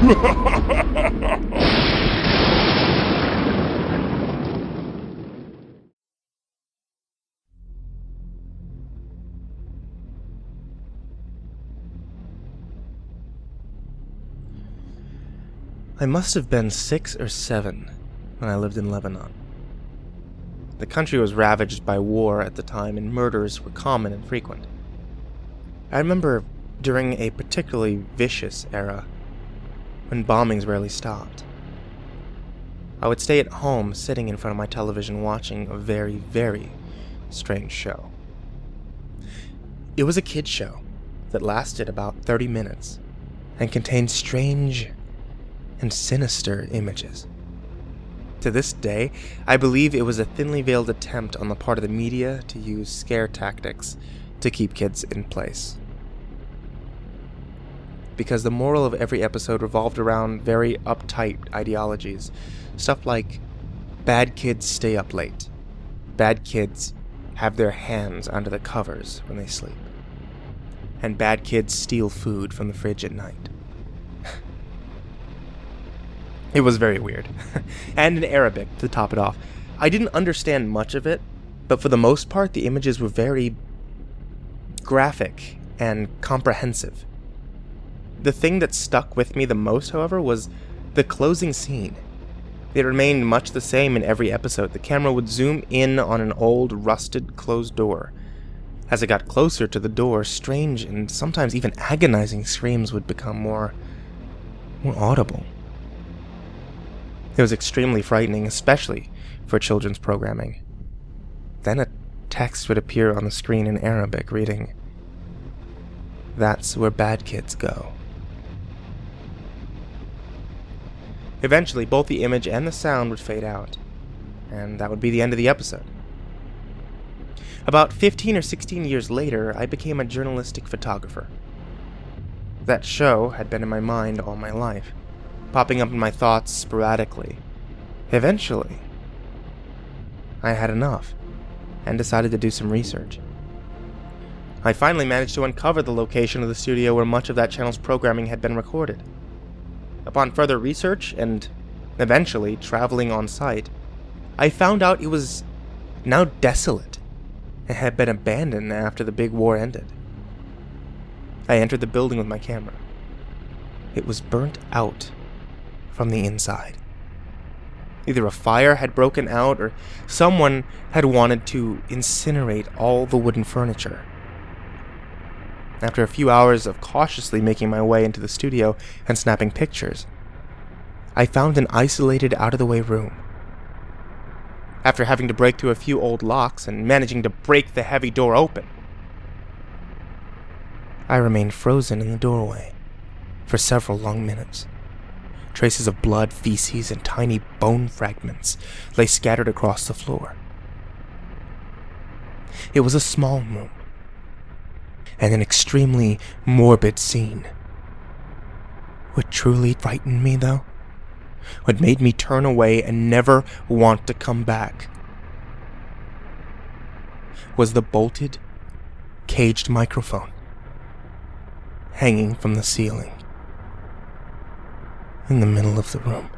I must have been 6 or 7 when I lived in Lebanon. The country was ravaged by war at the time, and murders were common and frequent. I remember during a particularly vicious era, when bombings rarely stopped. I would stay at home sitting in front of my television watching a very, very strange show. It was a kid's show that lasted about 30 minutes and contained strange and sinister images. To this day, I believe it was a thinly veiled attempt on the part of the media to use scare tactics to keep kids in place. Because the moral of every episode revolved around very uptight ideologies. Stuff like, bad kids stay up late. Bad kids have their hands under the covers when they sleep. And bad kids steal food from the fridge at night. It was very weird. And in Arabic, to top it off. I didn't understand much of it, but for the most part, the images were very graphic and comprehensive. The thing that stuck with me the most, however, was the closing scene. It remained much the same in every episode. The camera would zoom in on an old, rusted, closed door. As it got closer to the door, strange and sometimes even agonizing screams would become more audible. It was extremely frightening, especially for children's programming. Then a text would appear on the screen in Arabic reading, "That's where bad kids go." Eventually, both the image and the sound would fade out, and that would be the end of the episode. About 15 or 16 years later, I became a journalistic photographer. That show had been in my mind all my life, popping up in my thoughts sporadically. Eventually, I had enough, and decided to do some research. I finally managed to uncover the location of the studio where much of that channel's programming had been recorded. Upon further research, and eventually traveling on site, I found out it was now desolate and had been abandoned after the big war ended. I entered the building with my camera. It was burnt out from the inside. Either a fire had broken out or someone had wanted to incinerate all the wooden furniture. After a few hours of cautiously making my way into the studio and snapping pictures, I found an isolated, out-of-the-way room. After having to break through a few old locks and managing to break the heavy door open, I remained frozen in the doorway for several long minutes. Traces of blood, feces, and tiny bone fragments lay scattered across the floor. It was a small room, and an extremely morbid scene. What truly frightened me, though, what made me turn away and never want to come back, was the bolted, caged microphone hanging from the ceiling in the middle of the room.